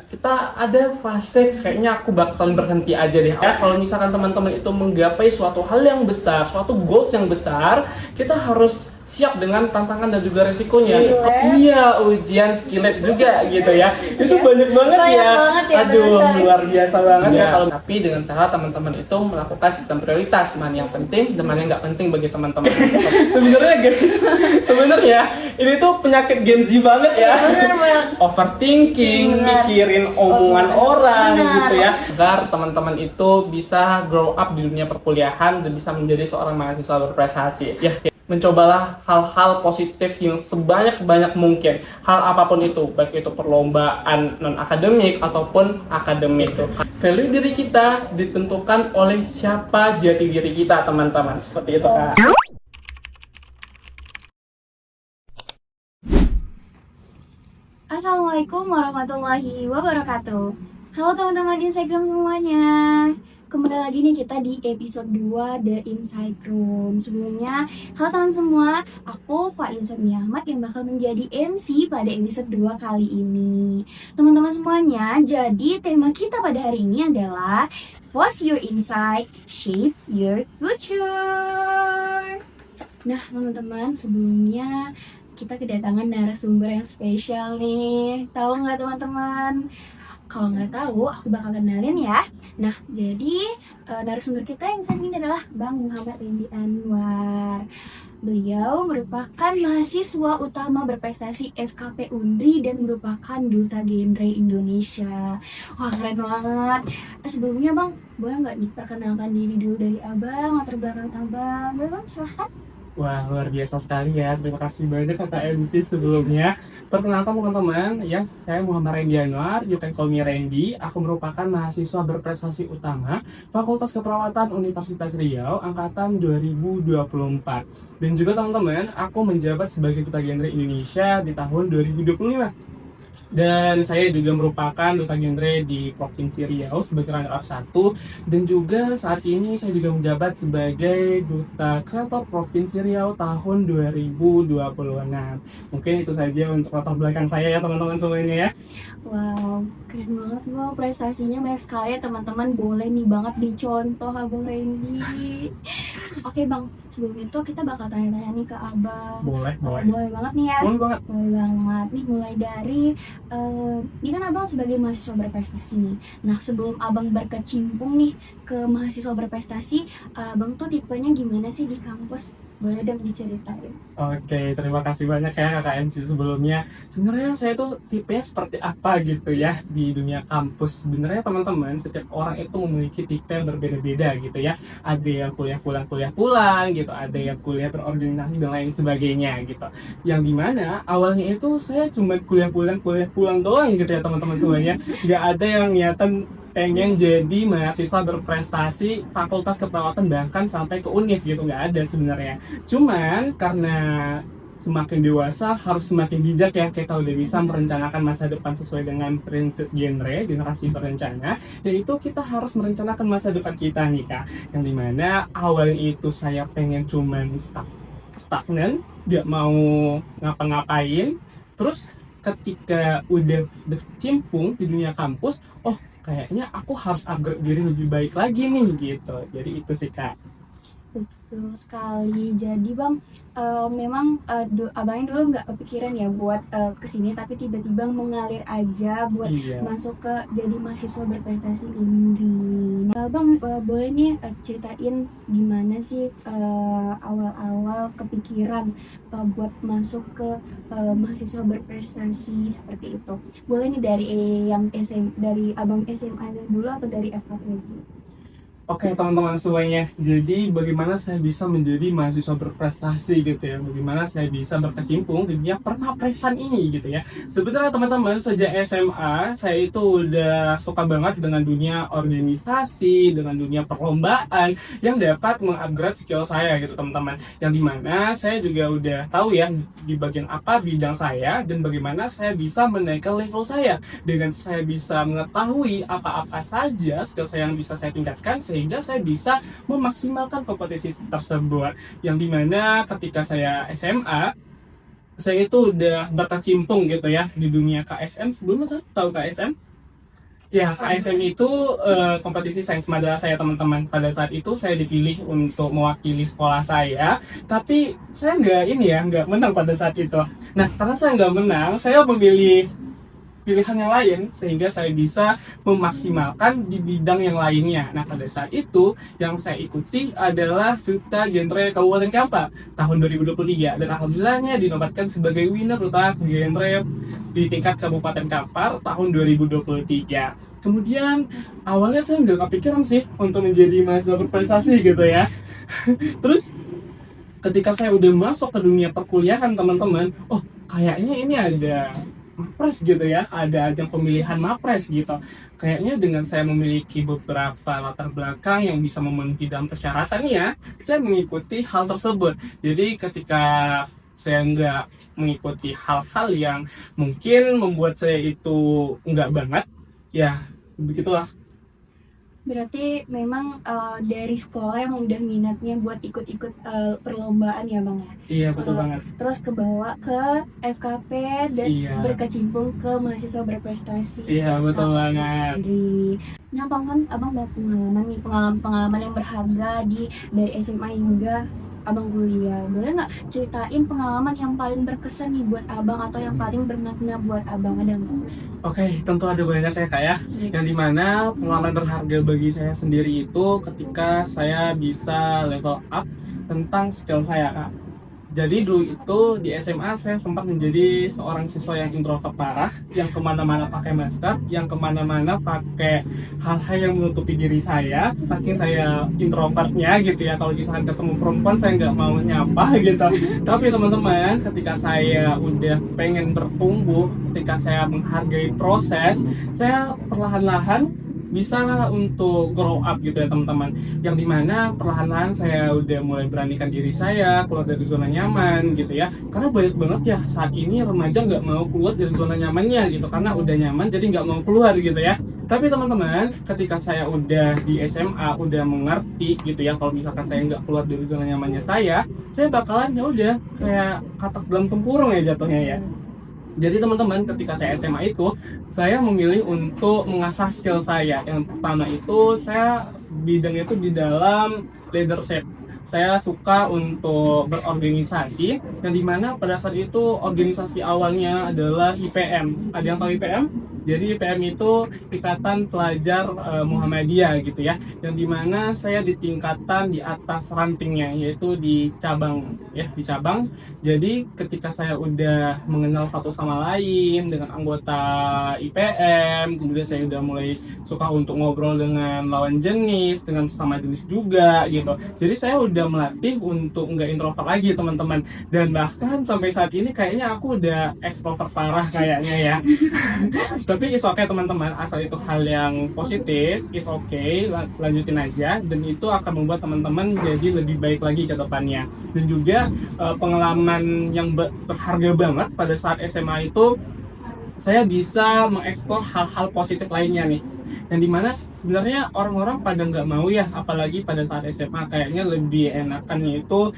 Kita ada fase kayaknya aku bakalan berhenti aja deh. Ya, kalau misalkan teman-teman itu menggapai suatu hal yang besar, suatu goals yang besar, kita harus siap dengan tantangan dan juga resikonya. Iya, ujian skillet juga gitu ya. Itu banyak banget Banyak ya. banget ya, Aduh, benar sekali. luar biasa banget ya. Kalau tapi dengan cara teman-teman itu melakukan sistem prioritas, mana yang penting dan mana yang nggak penting bagi teman-teman. Sebenarnya guys, sebenarnya ini tuh penyakit Gen Z banget ya. Bener banget. Overthinking, Bener. mikirin omongan orang Bener. gitu ya, agar teman-teman itu bisa grow up di dunia perkuliahan dan bisa menjadi seorang mahasiswa berprestasi. Ya, mencobalah hal-hal positif yang sebanyak-banyak mungkin. Hal apapun itu, baik itu perlombaan non-akademik ataupun akademik. Value diri kita ditentukan oleh siapa jati diri kita, teman-teman. Seperti itu, Kak. Assalamualaikum warahmatullahi wabarakatuh. Halo teman-teman Instagram semuanya. Kembali lagi nih kita di episode 2 The Inside Room. Sebelumnya, halo teman semua, aku Faiza Ahmad yang bakal menjadi MC pada episode 2 kali ini. Teman-teman semuanya, jadi tema kita pada hari ini adalah Foster Your Insight, Shape Your Future. Nah teman-teman, sebelumnya kita kedatangan narasumber yang spesial nih. Tahu nggak teman-teman? Kalau nggak tahu, aku bakal kenalin ya. Nah, jadi narasumber kita yang saat ini adalah Bang Muhammad Randy Anwar. Beliau merupakan mahasiswa utama berprestasi FKP Undri dan merupakan duta genre Indonesia. Wah, keren banget. Sebelumnya Bang, boleh nggak diperkenalkan diri dulu dari Abang, latar belakang Abang? Boleh Bang, silahkan. Wah, luar biasa sekali ya. Terima kasih banyak Kakak MC sebelumnya. Perkenalkan teman-teman, ya saya Muhammad Randy Anwar, you can call me Randy. Aku merupakan mahasiswa berprestasi utama Fakultas Keperawatan Universitas Riau angkatan 2024. Dan juga teman-teman, aku menjabat sebagai duta genre Indonesia di tahun 2025. Dan saya juga merupakan duta genre di Provinsi Riau sebagai runner-up 1. Dan juga saat ini saya juga menjabat sebagai duta kreator Provinsi Riau tahun 2026. Mungkin itu saja untuk latar belakang saya ya teman-teman semuanya ya. Wow, keren banget Bang, prestasinya banyak sekali ya teman-teman. Boleh nih banget dicontoh Abang Randy. Oke Bang, sebelum itu kita bakal tanya-tanya nih ke Abang. Boleh. Boleh banget nih ya. Boleh banget. Boleh banget nih, mulai dari ini kan Abang sebagai mahasiswa berprestasi nih. Nah, sebelum Abang berkecimpung nih ke mahasiswa berprestasi, Abang tuh tipenya gimana sih di kampus? Boleh dong diceritain. Oke, terima kasih banyak ya Kakak MC sebelumnya. Sebenarnya saya tuh tipenya seperti apa gitu ya di dunia kampus. Sebenarnya teman-teman, setiap orang itu memiliki tipe yang berbeda-beda gitu ya. Ada yang kuliah pulang gitu, ada yang kuliah berorganisasi dan lain sebagainya gitu. Yang dimana awalnya itu saya cuma kuliah pulang doang gitu ya teman-teman semuanya. Nggak ada yang niatan pengen jadi mahasiswa berprestasi Fakultas Keperawatan bahkan sampai ke UNIF gitu, nggak ada sebenarnya. Cuman karena semakin dewasa harus semakin bijak ya, kita udah bisa merencanakan masa depan sesuai dengan prinsip genre generasi berencana, yaitu kita harus merencanakan masa depan kita nih Kak. Yang dimana awal itu saya pengen cuman stagnan, nggak mau ngapa-ngapain. Terus ketika udah berkecimpung di dunia kampus, oh kayaknya aku harus upgrade diri lebih baik lagi nih gitu. Jadi itu sih Kak. Betul sekali. Jadi Bang, memang abangnya dulu nggak kepikiran ya buat kesini, tapi tiba-tiba mengalir aja buat Iya. masuk ke jadi mahasiswa berprestasi Undri. Nah, Bang, boleh nih ceritain gimana sih awal-awal kepikiran buat masuk ke mahasiswa berprestasi seperti itu. Boleh nih dari dari abang SMA dulu atau dari FKP dulu? Oke teman-teman semuanya, jadi bagaimana saya bisa menjadi mahasiswa berprestasi gitu ya, bagaimana saya bisa berkecimpung di dunia permapresan ini gitu ya. Sebenarnya teman-teman, sejak SMA saya itu udah suka banget dengan dunia organisasi, dengan dunia perlombaan yang dapat mengupgrade skill saya gitu teman-teman. Yang dimana saya juga udah tahu ya di bagian apa bidang saya dan bagaimana saya bisa menaikkan level saya dengan saya bisa mengetahui apa-apa saja skill saya yang bisa saya tingkatkan sehingga saya bisa memaksimalkan kompetisi tersebut. Yang dimana ketika saya SMA, saya itu udah berkecimpung gitu ya di dunia KSM. Sebelumnya tahu KSM? Ya, KSM itu kompetisi sains madrasah ya teman-teman. Pada saat itu saya dipilih untuk mewakili sekolah saya, tapi saya nggak menang pada saat itu. Nah, karena saya nggak menang, saya memilih pilihan yang lain sehingga saya bisa memaksimalkan di bidang yang lainnya. Nah, pada saat itu yang saya ikuti adalah Duta Genre Kabupaten Kampar tahun 2023 dan alhamdulillahnya dinobatkan sebagai winner Duta Genre di tingkat Kabupaten Kampar tahun 2023. Kemudian awalnya saya nggak kepikiran sih untuk menjadi mahasiswa berprestasi gitu ya. Terus ketika saya udah masuk ke dunia perkuliahan teman-teman, oh kayaknya ini ada Mapres gitu ya, ada ajang pemilihan Mapres gitu. Kayaknya dengan saya memiliki beberapa latar belakang yang bisa memenuhi dalam persyaratannya, saya mengikuti hal tersebut. Jadi ketika saya nggak mengikuti hal-hal yang mungkin membuat saya itu nggak banget, ya begitulah. Berarti memang dari sekolah emang udah minatnya buat ikut-ikut perlombaan ya Bang ya? Iya betul Eh, banget. Terus kebawa ke FKP dan Iya, berkecimpung ke mahasiswa berprestasi. iya betul banget. Nah, abang banyak pengalaman nih, pengalaman yang berharga dari SMA hingga abang kuliah. Boleh nggak ceritain pengalaman yang paling berkesan nih buat abang atau yang paling bermakna buat abang, ada nggak? Oke, tentu ada banyak ya kak ya. Yang dimana pengalaman berharga bagi saya sendiri itu ketika saya bisa level up tentang skill saya kak. Jadi dulu itu di SMA saya sempat menjadi seorang siswa yang introvert parah, yang kemana-mana pakai masker, yang kemana-mana pakai hal-hal yang menutupi diri saya. Saking saya introvertnya gitu ya, kalau misalkan ketemu perempuan saya nggak mau nyapa gitu. Tapi teman-teman, ketika saya udah pengen bertumbuh, ketika saya menghargai proses, saya perlahan-lahan bisa untuk grow up gitu ya teman-teman, yang dimana perlahan-lahan saya udah mulai beranikan diri saya keluar dari zona nyaman gitu ya, karena banyak banget ya saat ini remaja nggak mau keluar dari zona nyamannya gitu karena udah nyaman jadi nggak mau keluar gitu ya. Tapi teman-teman, ketika saya udah di SMA udah mengerti gitu ya, kalau misalkan saya nggak keluar dari zona nyamannya saya bakalan ya udah kayak katak dalam tempurung ya jatuhnya ya. Jadi teman-teman, ketika saya SMA itu, saya memilih untuk mengasah skill saya. Yang pertama itu, saya bidang itu di dalam leadership. Saya suka untuk berorganisasi, yang dimana pada saat itu organisasi awalnya adalah IPM. Ada yang tahu IPM? Jadi IPM itu Ikatan Pelajar Muhammadiyah gitu ya, yang dimana saya di tingkatan di atas rantingnya, yaitu di cabang ya, di cabang. Jadi ketika saya udah mengenal satu sama lain dengan anggota IPM, kemudian saya udah mulai suka untuk ngobrol dengan lawan jenis, dengan sesama jenis juga gitu. Jadi saya udah melatih untuk nggak introvert lagi teman-teman. Dan bahkan sampai saat ini kayaknya aku udah extrovert parah kayaknya ya. Tapi it's okay teman-teman, asal itu hal yang positif, it's okay, lanjutin aja, dan itu akan membuat teman-teman jadi lebih baik lagi ke depannya. Dan juga pengalaman yang berharga banget pada saat SMA itu, saya bisa mengeksplor hal-hal positif lainnya nih, yang dimana sebenarnya orang-orang pada nggak mau ya, apalagi pada saat SMA kayaknya lebih enakan yaitu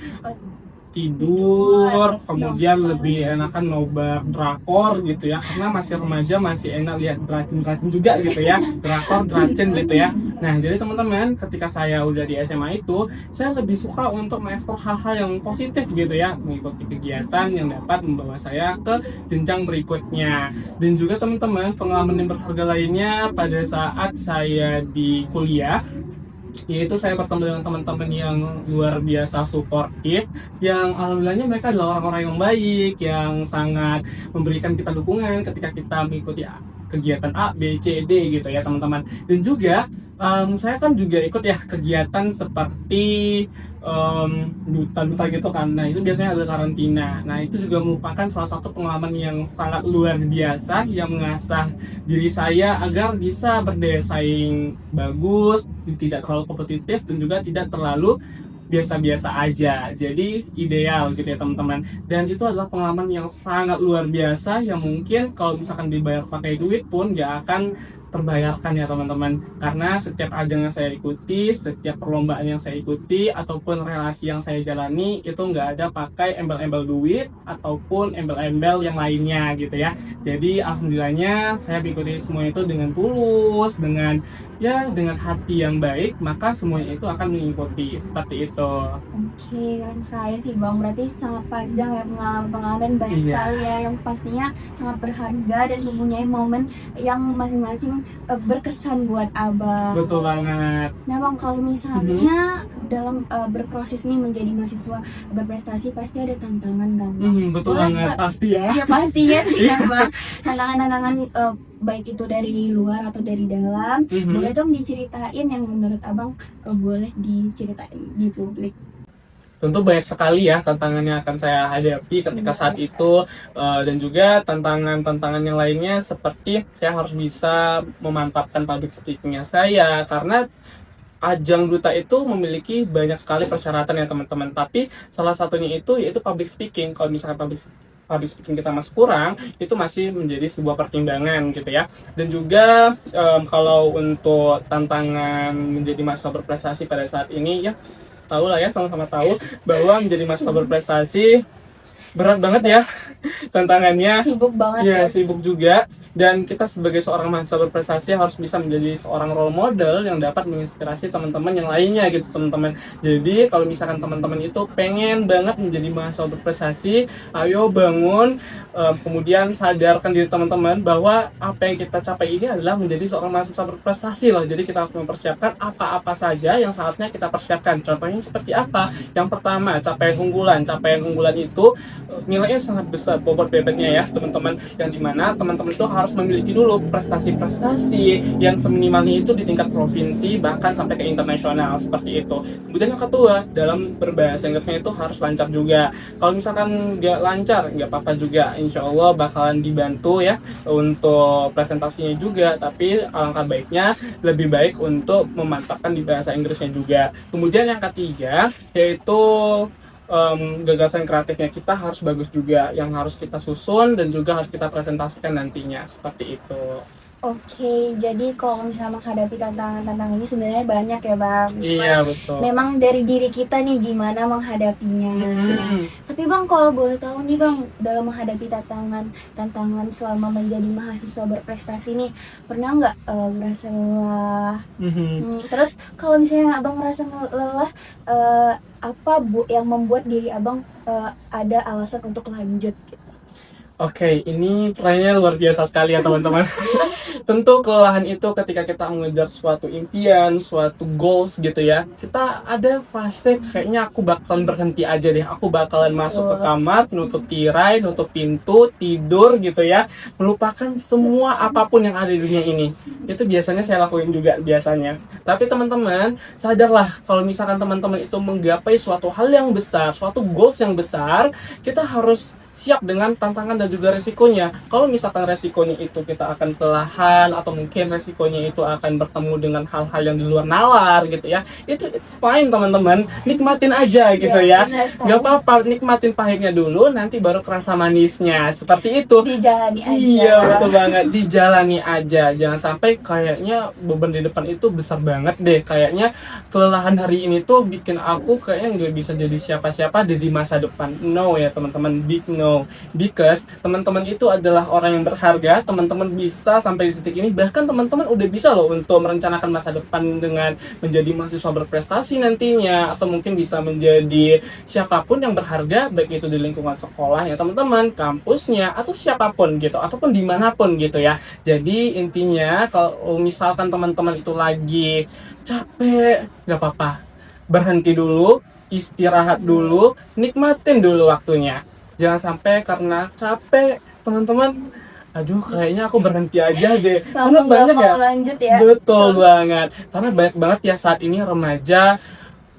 tidur, kemudian lebih enakan nobar drakor gitu ya, karena masih remaja masih enak lihat dracin juga gitu ya, drakor dracin gitu ya. Nah jadi teman-teman, ketika saya udah di SMA itu, saya lebih suka untuk mengeksplor hal-hal yang positif gitu ya, mengikuti kegiatan yang dapat membawa saya ke jenjang berikutnya. Dan juga teman-teman, pengalaman yang berharga lainnya pada saat saya di kuliah, yaitu saya bertemu dengan teman-teman yang luar biasa suportif, yang alhamdulillahnya mereka adalah orang-orang yang baik, yang sangat memberikan kita dukungan ketika kita mengikuti kegiatan A, B, C, D gitu ya teman-teman. Dan juga saya kan juga ikut ya kegiatan seperti duta-duta gitu kan. Nah itu biasanya ada karantina. Nah itu juga merupakan salah satu pengalaman yang sangat luar biasa, yang mengasah diri saya agar bisa berdaya saing bagus, tidak terlalu kompetitif, dan juga tidak terlalu biasa-biasa aja. Jadi ideal gitu ya teman-teman. Dan itu adalah pengalaman yang sangat luar biasa, yang mungkin kalau misalkan dibayar pakai duit pun gak akan terbayarkan ya teman-teman, karena setiap ajang yang saya ikuti, setiap perlombaan yang saya ikuti ataupun relasi yang saya jalani itu nggak ada pakai embel-embel duit ataupun embel-embel yang lainnya gitu ya. Jadi alhamdulillahnya saya mengikuti semua itu dengan tulus, dengan dengan hati yang baik, maka semuanya itu akan mengikuti seperti itu. Oke, keren sekali sih Bang. Berarti sangat panjang ya pengalaman banyak Iya. sekali ya yang pastinya sangat berharga dan mempunyai momen yang masing-masing berkesan buat Abang. Betul banget. Nah Bang, kalau misalnya dalam berproses nih menjadi mahasiswa berprestasi pasti ada tantangan kan Bang? Betul Boleh banget, nggak? pasti ya. Ya pastinya sih kan Bang. Tantangan-tantangan baik itu dari luar atau dari dalam. Boleh dong diceritain yang menurut Abang boleh diceritain di publik. Tentu banyak sekali ya tantangan yang akan saya hadapi ketika saat itu, dan juga tantangan-tantangan yang lainnya seperti saya harus bisa memantapkan public speaking-nya saya, karena ajang duta itu memiliki banyak sekali persyaratan ya teman-teman, tapi salah satunya itu yaitu public speaking. Kalau misalkan public speaking kita masih kurang, itu masih menjadi sebuah pertimbangan gitu ya. Dan juga kalau untuk tantangan menjadi mahasiswa berprestasi pada saat ini ya, tahu lah ya, sama-sama tahu bahwa menjadi mahasiswa berprestasi berat banget ya tantangannya. Sibuk banget Ya, ya. sibuk juga. Dan kita sebagai seorang mahasiswa berprestasi harus bisa menjadi seorang role model yang dapat menginspirasi teman-teman yang lainnya gitu teman-teman. Jadi kalau misalkan teman-teman itu pengen banget menjadi mahasiswa berprestasi, ayo bangun, kemudian sadarkan diri teman-teman bahwa apa yang kita capai ini adalah menjadi seorang mahasiswa berprestasi loh. Jadi kita harus mempersiapkan apa-apa saja yang saatnya kita persiapkan. Contohnya seperti apa? Yang pertama, capaian unggulan. Capaian unggulan itu nilainya sangat besar bobot bebeknya ya teman-teman, yang dimana teman-teman itu harus memiliki dulu prestasi-prestasi yang seminimalnya itu di tingkat provinsi bahkan sampai ke internasional seperti itu. Kemudian yang kedua, dalam berbahasa Inggrisnya itu harus lancar juga. Kalau misalkan nggak lancar nggak apa-apa juga, insya Allah bakalan dibantu ya untuk presentasinya juga, tapi alangkah baiknya lebih baik untuk memantapkan di bahasa Inggrisnya juga. Kemudian yang ketiga yaitu gagasan kreatifnya kita harus bagus juga, yang harus kita susun dan juga harus kita presentasikan nantinya seperti itu. Oke, jadi kalau misalnya menghadapi tantangan-tantangan ini sebenarnya banyak ya Bang. Cuma Iya betul. memang dari diri kita nih gimana menghadapinya. Tapi Bang, kalau boleh tahu nih Bang, dalam menghadapi tantangan selama menjadi mahasiswa berprestasi nih, pernah nggak merasa lelah? Terus kalau misalnya Abang merasa lelah, apa yang membuat diri Abang ada alasan untuk lanjut? Oke, ini pertanyaannya luar biasa sekali ya teman-teman. Tentu kelelahan itu ketika kita mengejar suatu impian, suatu goals gitu ya. Kita ada fase kayaknya aku bakalan berhenti aja deh. Aku bakalan masuk ke kamar, nutup tirai, nutup pintu, tidur gitu ya. Melupakan semua apapun yang ada di dunia ini. Itu biasanya saya lakuin juga biasanya. Tapi teman-teman, sadarlah kalau misalkan teman-teman itu menggapai suatu hal yang besar, suatu goals yang besar, kita harus siap dengan tantangan dan juga resikonya. Kalau misalkan resikonya itu kita akan kelelahan atau mungkin resikonya itu akan bertemu dengan hal-hal yang di luar nalar gitu ya, itu it's fine teman-teman, nikmatin aja gitu ya. Gak apa-apa, nikmatin pahitnya dulu, nanti baru kerasa manisnya, seperti itu. Dijalani aja. Iya betul banget, dijalani aja. Jangan sampai kayaknya beban di depan itu besar banget deh. Kayaknya kelelahan hari ini tuh bikin aku kayaknya nggak bisa jadi siapa-siapa di masa depan. No ya teman-teman, big no. Because teman-teman itu adalah orang yang berharga. Teman-teman bisa sampai di titik ini, bahkan teman-teman udah bisa loh untuk merencanakan masa depan dengan menjadi mahasiswa berprestasi nantinya, atau mungkin bisa menjadi siapapun yang berharga, baik itu di lingkungan sekolah ya teman-teman, kampusnya, atau siapapun gitu, ataupun dimanapun gitu ya. Jadi intinya kalau misalkan teman-teman itu lagi capek, nggak apa-apa, berhenti dulu, istirahat dulu, nikmatin dulu waktunya. Jangan sampai karena capek teman-teman, aduh kayaknya aku berhenti aja deh. Karena Langsung banyak gak ya. mau lanjut ya. Betul banget. Karena banyak banget ya saat ini remaja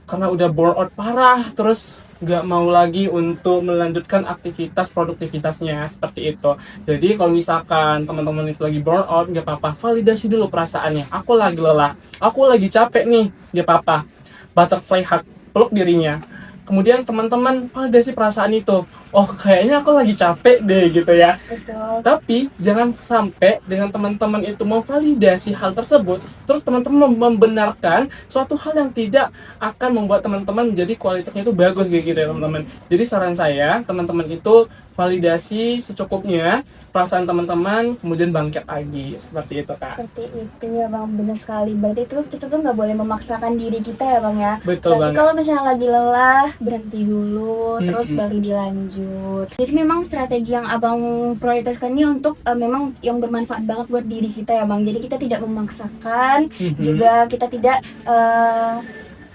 karena udah burn out parah, terus nggak mau lagi untuk melanjutkan aktivitas produktivitasnya seperti itu. Jadi kalau misalkan teman-teman itu lagi burn out, nggak apa-apa, validasi dulu perasaannya. Aku lagi lelah, aku lagi capek nih, nggak apa-apa. Butterfly hug, peluk dirinya. Kemudian teman-teman validasi perasaan itu. oh kayaknya aku lagi capek deh gitu ya. Betul. Tapi jangan sampai dengan teman-teman itu memvalidasi hal tersebut, terus teman-teman membenarkan suatu hal yang tidak akan membuat teman-teman menjadi kualitasnya itu bagus gitu ya teman-teman. Jadi saran saya, teman-teman itu validasi secukupnya perasaan teman-teman, kemudian bangkit lagi, seperti itu Kak. Seperti itu ya Bang, benar sekali. Berarti itu kita tuh nggak boleh memaksakan diri kita ya Bang ya. Betul Berarti banget. kalau misalnya lagi lelah, berhenti dulu, terus Mm-mm. baru dilanjut. Jadi memang strategi yang Abang prioritaskan ini untuk memang yang bermanfaat banget buat diri kita ya Bang. Jadi kita tidak memaksakan, Mhm. juga kita tidak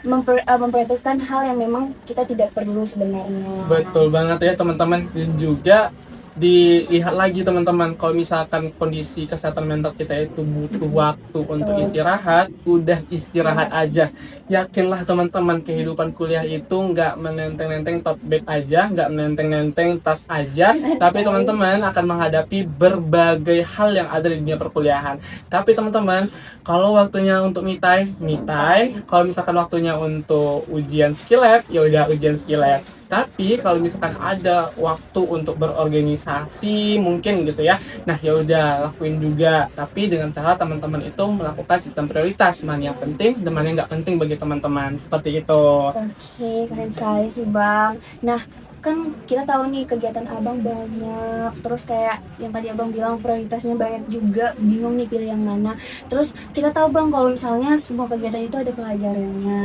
memprioritaskan hal yang memang kita tidak perlu sebenarnya. Betul banget ya teman-teman. Dan juga dilihat lagi teman-teman, kalau misalkan kondisi kesehatan mental kita itu butuh waktu untuk istirahat, udah istirahat aja. Yakinlah teman-teman, kehidupan kuliah itu nggak menenteng-nenteng tote bag aja, nggak menenteng-nenteng tas aja, tapi teman-teman akan menghadapi berbagai hal yang ada di dunia perkuliahan. Tapi teman-teman, kalau waktunya untuk me time. Kalau misalkan waktunya untuk ujian skill lab, ya udah ujian skill lab. Tapi kalau misalkan ada waktu untuk berorganisasi mungkin gitu ya, nah ya udah lakuin juga. Tapi dengan cara teman-teman itu melakukan sistem prioritas, mana yang penting dan mana yang nggak penting bagi teman-teman, seperti itu. Oke, keren sekali sih Bang. Nah, kan kita tahu nih kegiatan Abang banyak, terus kayak yang tadi Abang bilang prioritasnya banyak juga, bingung nih pilih yang mana. Terus kita tahu Bang kalau misalnya semua kegiatan itu ada pelajarannya.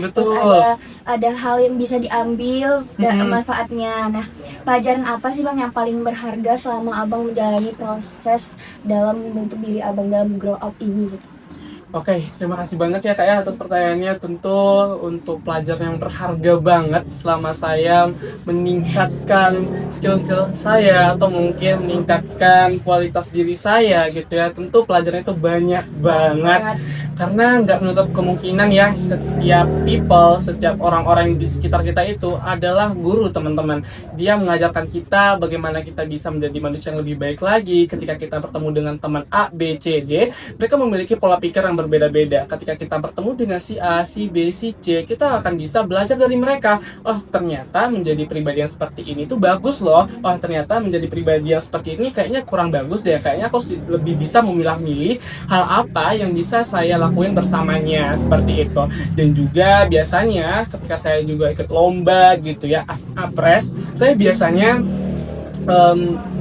Betul. Terus ada hal yang bisa diambil dan manfaatnya. Nah, pelajaran apa sih Bang yang paling berharga selama Abang menjalani proses dalam membentuk diri Abang dalam grow up ini gitu? Oke, terima kasih banyak ya Kak ya atas pertanyaannya. Tentu untuk pelajaran yang berharga banget selama saya meningkatkan skill-skill saya atau mungkin meningkatkan kualitas diri saya gitu ya. Tentu pelajaran itu banyak banget. Karena nggak menutup kemungkinan ya, setiap orang-orang di sekitar kita itu adalah guru teman-teman. Dia mengajarkan kita bagaimana kita bisa menjadi manusia yang lebih baik lagi. Ketika kita bertemu dengan teman A, B, C, D, mereka memiliki pola pikir yang berbeda-beda. Ketika kita bertemu dengan si A, si B, si C, kita akan bisa belajar dari mereka. Oh, ternyata menjadi pribadi yang seperti ini tuh bagus loh. Oh, ternyata menjadi pribadi yang seperti ini kayaknya kurang bagus deh. Kayaknya aku lebih bisa memilah-milih hal apa yang bisa saya lakuin bersamanya, seperti itu. Dan juga biasanya ketika saya juga ikut lomba gitu ya, ASAPRES, saya biasanya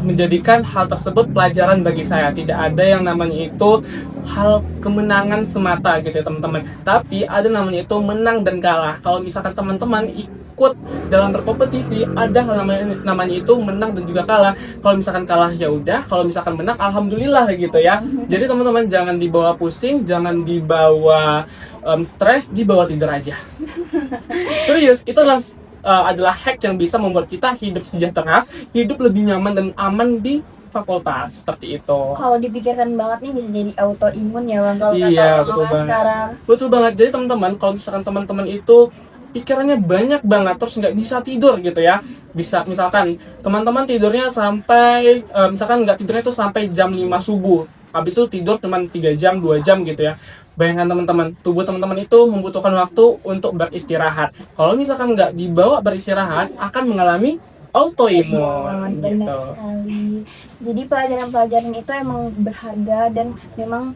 menjadikan hal tersebut pelajaran bagi saya. Tidak ada yang namanya itu hal kemenangan semata gitu ya teman-teman, tapi ada namanya itu menang dan kalah. Kalau misalkan teman-teman ikut dalam berkompetisi, ada hal namanya itu menang dan juga kalah. Kalau misalkan kalah ya udah, kalau misalkan menang alhamdulillah gitu ya. Jadi teman-teman jangan dibawa pusing, jangan dibawa stres, dibawa tidur aja. Serius, itu adalah hack yang bisa membuat kita hidup sejahtera, hidup lebih nyaman dan aman di fakultas, seperti itu. Kalau dipikirkan banget nih bisa jadi autoimun ya Bang, kalau Iya, kata betul orang banget. sekarang. Betul banget. Jadi teman-teman, kalau misalkan teman-teman itu pikirannya banyak banget terus nggak bisa tidur gitu ya, bisa misalkan teman-teman tidurnya sampai misalkan nggak tidurnya itu sampai jam 5 subuh, habis itu tidur cuma 3 jam 2 jam gitu ya. Bayangkan teman-teman, tubuh teman-teman itu membutuhkan waktu untuk beristirahat. Kalau misalkan nggak dibawa beristirahat, akan mengalami autoimun Benar gitu. sekali. Jadi pelajaran-pelajaran itu emang berharga dan memang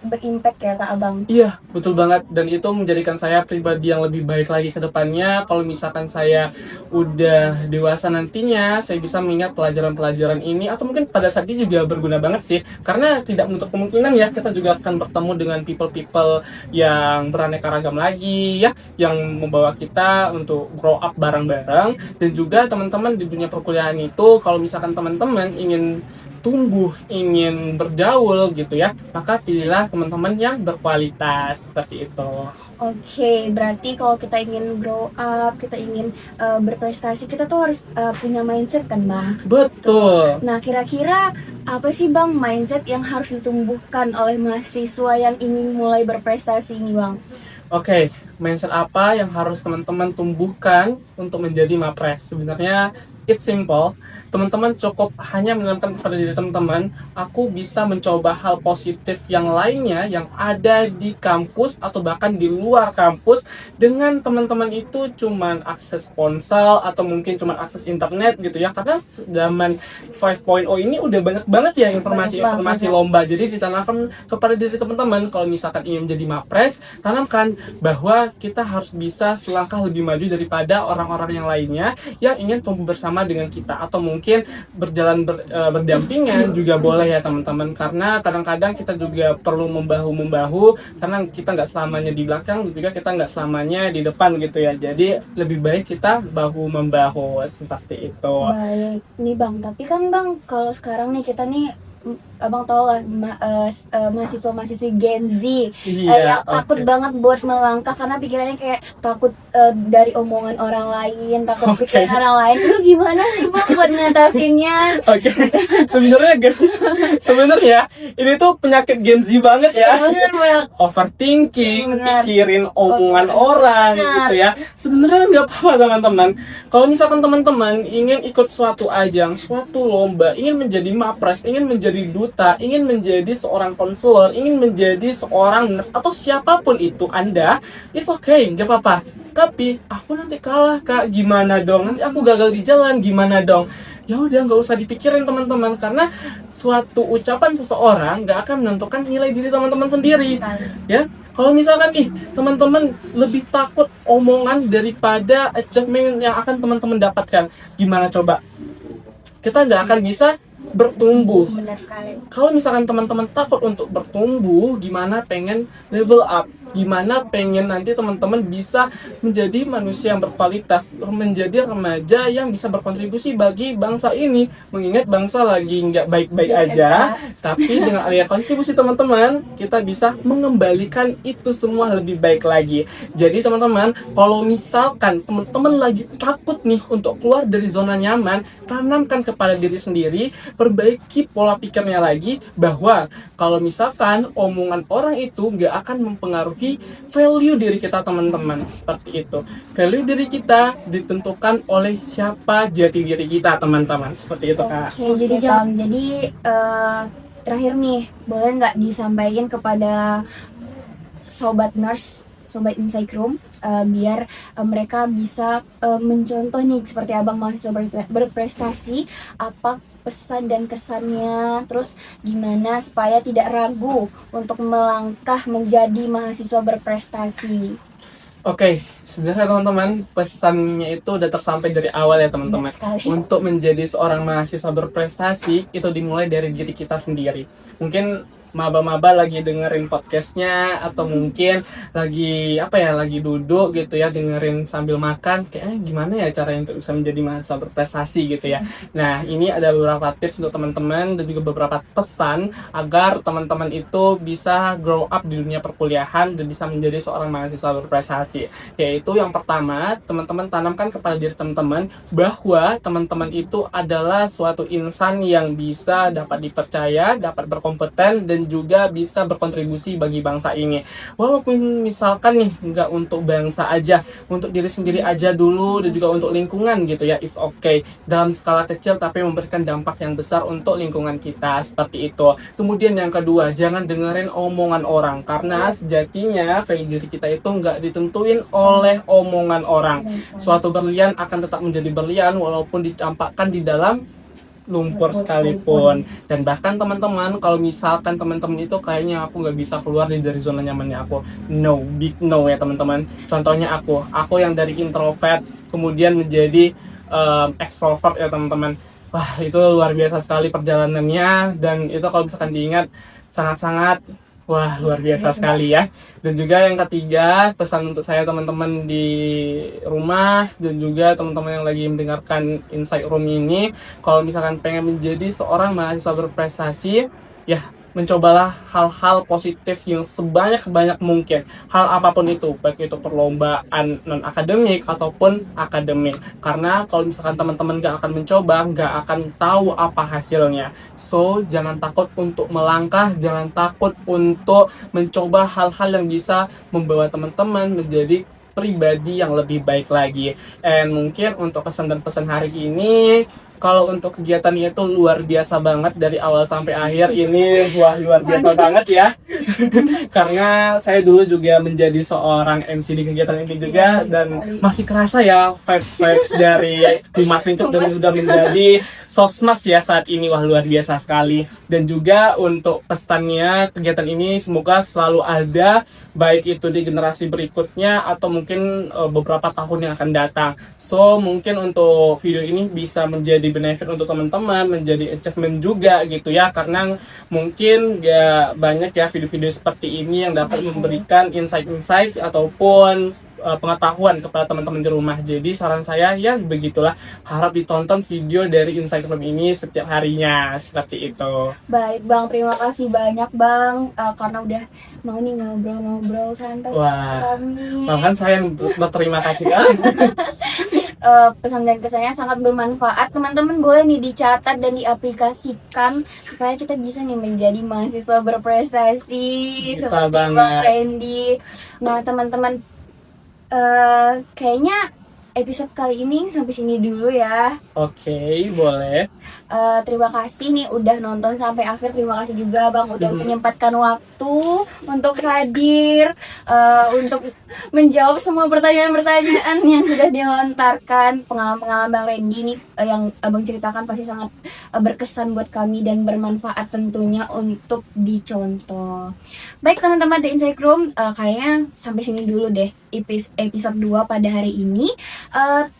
berimpact ya Kak Abang. Iya, betul banget. Dan itu menjadikan saya pribadi yang lebih baik lagi ke depannya. Kalau misalkan saya udah dewasa nantinya, saya bisa mengingat pelajaran-pelajaran ini. Atau mungkin pada saat ini juga berguna banget sih. Karena tidak menutup kemungkinan ya, kita juga akan bertemu dengan people-people yang beraneka ragam lagi ya. Yang membawa kita untuk grow up bareng-bareng. Dan juga teman-teman di dunia perkuliahan itu, kalau misalkan teman-teman ingin tumbuh, ingin bergaul gitu ya, maka pilihlah teman-teman yang berkualitas, seperti itu. Oke, berarti kalau kita ingin grow up, kita ingin berprestasi, kita tuh harus punya mindset kan Bang? Betul. Nah, kira-kira apa sih Bang mindset yang harus ditumbuhkan oleh mahasiswa yang ingin mulai berprestasi ini Bang? Oke, mindset apa yang harus teman-teman tumbuhkan untuk menjadi mapres? Sebenarnya it's simple. teman-teman cukup hanya menanamkan kepada diri teman-teman, aku bisa mencoba hal positif yang lainnya yang ada di kampus atau bahkan di luar kampus dengan teman-teman itu cuman akses ponsel atau mungkin cuman akses internet gitu ya. Karena zaman 5.0 ini udah banyak banget ya informasi-informasi lomba. Jadi ditanamkan kepada diri teman-teman, kalau misalkan ingin menjadi mapres, tanamkan bahwa kita harus bisa selangkah lebih maju daripada orang-orang yang lainnya yang ingin tumbuh bersama dengan kita, atau mungkin berjalan berdampingan juga boleh ya teman-teman, karena kadang-kadang kita juga perlu membahu-membahu, karena kita nggak selamanya di belakang juga kita nggak selamanya di depan gitu ya. Jadi lebih baik kita bahu-membahu seperti itu. Baik nih Bang, tapi kan Bang kalau sekarang nih kita nih Abang tau lah mahasiswa-mahasiswi Gen Z yang takut banget buat melangkah karena pikirannya kayak takut dari omongan orang lain, takut pikiran orang lain. Itu gimana sih Bang buat ngatasinnya? Oke. Sebenarnya guys, ini tuh penyakit Gen Z banget ya. Bener Bang. Overthinking, pikirin omongan orang gitu ya. Sebenarnya nggak apa-apa teman-teman. Kalau misalkan teman-teman ingin ikut suatu ajang, suatu lomba, ingin menjadi mapres, ingin menjadi duta, ingin menjadi seorang konselor, ingin menjadi seorang nurse, atau siapapun itu Anda, it's okay, nggak apa-apa. Tapi aku nanti kalah Kak, gimana dong? Nanti aku gagal di jalan, gimana dong? Ya udah, nggak usah dipikirin teman-teman, karena suatu ucapan seseorang nggak akan menentukan nilai diri teman-teman sendiri. Ya, kalau misalkan nih teman-teman lebih takut omongan daripada achievement yang akan teman-teman dapatkan, gimana coba? Kita nggak akan bisa bertumbuh. Benar sekali. Kalau misalkan teman-teman takut untuk bertumbuh, gimana pengen level up, gimana pengen nanti teman-teman bisa menjadi manusia yang berkualitas, menjadi remaja yang bisa berkontribusi bagi bangsa ini. Mengingat bangsa lagi nggak baik-baik aja, tapi dengan adanya kontribusi teman-teman, kita bisa mengembalikan itu semua lebih baik lagi. Jadi teman-teman, kalau misalkan teman-teman lagi takut nih untuk keluar dari zona nyaman, tanamkan kepada diri sendiri, perbaiki pola pikirnya lagi, bahwa kalau misalkan omongan orang itu nggak akan mempengaruhi value diri kita teman-teman. Seperti itu. Value diri kita ditentukan oleh siapa jati diri kita teman-teman. Seperti itu Kak. Oke, jadi terakhir nih, boleh nggak disampaikan kepada sobat nurse, sobat Insight Room, biar mereka bisa mencontoh nih seperti abang mahasiswa berprestasi, apa pesan dan kesannya, terus gimana supaya tidak ragu untuk melangkah menjadi mahasiswa berprestasi. Oke, sebenarnya teman-teman, pesannya itu udah tersampaikan dari awal ya teman-teman. Untuk menjadi seorang mahasiswa berprestasi itu dimulai dari diri kita sendiri. Mungkin maba-maba lagi dengerin podcastnya, atau mungkin lagi lagi duduk gitu ya, dengerin sambil makan, kayaknya gimana ya caranya untuk bisa menjadi mahasiswa berprestasi gitu ya. Nah, ini ada beberapa tips untuk teman-teman dan juga beberapa pesan agar teman-teman itu bisa grow up di dunia perkuliahan dan bisa menjadi seorang mahasiswa berprestasi. Yaitu yang pertama, teman-teman tanamkan kepada diri teman-teman bahwa teman-teman itu adalah suatu insan yang bisa dapat dipercaya, dapat berkompeten, dan juga bisa berkontribusi bagi bangsa ini. Walaupun misalkan nih nggak untuk bangsa aja, untuk diri sendiri aja dulu, dan juga untuk lingkungan gitu ya, it's okay. Dalam skala kecil tapi memberikan dampak yang besar untuk lingkungan kita, seperti itu. Kemudian yang kedua, jangan dengerin omongan orang, karena sejatinya value diri kita itu nggak ditentuin oleh omongan orang. Suatu berlian akan tetap menjadi berlian walaupun dicampakkan di dalam lumpur sekalipun. Dan bahkan teman-teman, kalau misalkan teman-teman itu kayaknya aku nggak bisa keluar dari zona nyamannya aku, no, big no ya teman-teman. Contohnya aku yang dari introvert kemudian menjadi extrovert ya teman-teman. Wah, itu luar biasa sekali perjalanannya, dan itu kalau misalkan diingat sangat-sangat luar biasa sekali ya. Dan juga yang ketiga, pesan untuk saya teman-teman di rumah dan juga teman-teman yang lagi mendengarkan Insight Room ini, kalau misalkan pengen menjadi seorang mahasiswa berprestasi, ya mencobalah hal-hal positif yang sebanyak-banyak mungkin. Hal apapun itu, baik itu perlombaan non-akademik ataupun akademik. Karena kalau misalkan teman-teman gak akan mencoba, gak akan tahu apa hasilnya. So, jangan takut untuk melangkah, jangan takut untuk mencoba hal-hal yang bisa membawa teman-teman menjadi pribadi yang lebih baik lagi. And mungkin untuk pesan dan pesan hari ini, Kalau untuk kegiatannya itu luar biasa banget dari awal sampai akhir. Ini wah luar biasa banget ya. Karena saya dulu juga menjadi seorang MC di kegiatan ini juga, dan masih kerasa ya vibes dari Humas Lingkup dan sudah menjadi Sosmas ya saat ini. Wah luar biasa sekali. Dan juga untuk pesannya kegiatan ini semoga selalu ada, baik itu di generasi berikutnya atau mungkin beberapa tahun yang akan datang. So mungkin untuk video ini bisa menjadi benefit untuk teman-teman, menjadi achievement juga gitu ya, karena mungkin ya banyak ya video-video seperti ini yang dapat memberikan insight-insight ataupun pengetahuan kepada teman-teman di rumah. Jadi saran saya ya begitulah, harap ditonton video dari Insight Room ini setiap harinya, seperti itu. Baik Bang, terima kasih banyak Bang karena udah mau nih ngobrol-ngobrol santai Wah, kami. bahkan saya yang berterima kasih kan. Pesan dan kesannya sangat bermanfaat. Teman-teman boleh nih dicatat dan diaplikasikan supaya kita bisa nih menjadi mahasiswa berprestasi Bisa seperti banget. Bang Randy. Nah teman-teman, kayaknya episode kali ini sampai sini dulu ya. Oke, boleh. Terima kasih nih udah nonton sampai akhir. Terima kasih juga Bang udah menyempatkan waktu untuk hadir, untuk menjawab semua pertanyaan-pertanyaan yang sudah dilontarkan. Pengalaman-pengalaman Bang Randy nih yang Abang ceritakan pasti sangat berkesan buat kami dan bermanfaat tentunya untuk dicontoh. Baik teman-teman The Insight Room, kayaknya sampai sini dulu deh episode 2 pada hari ini.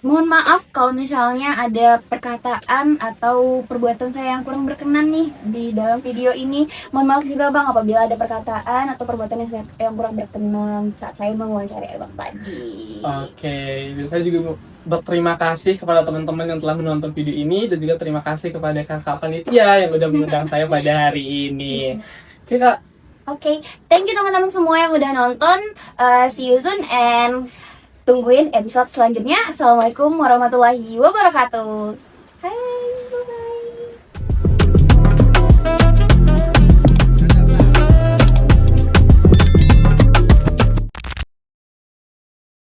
Mohon maaf kalau misalnya ada perkataan atau perbuatan saya yang kurang berkenan nih di dalam video ini. Mohon maaf juga Bang apabila ada perkataan atau perbuatan yang kurang berkenan saat saya mewawancari Abang tadi. Oke, saya juga berterima kasih kepada teman-teman yang telah menonton video ini, dan juga terima kasih kepada kakak panitia yang udah mengundang saya pada hari ini. Oke Kak. Oke, thank you teman-teman semua yang udah nonton. See you soon and tungguin episode selanjutnya. Assalamualaikum warahmatullahi wabarakatuh. Hai.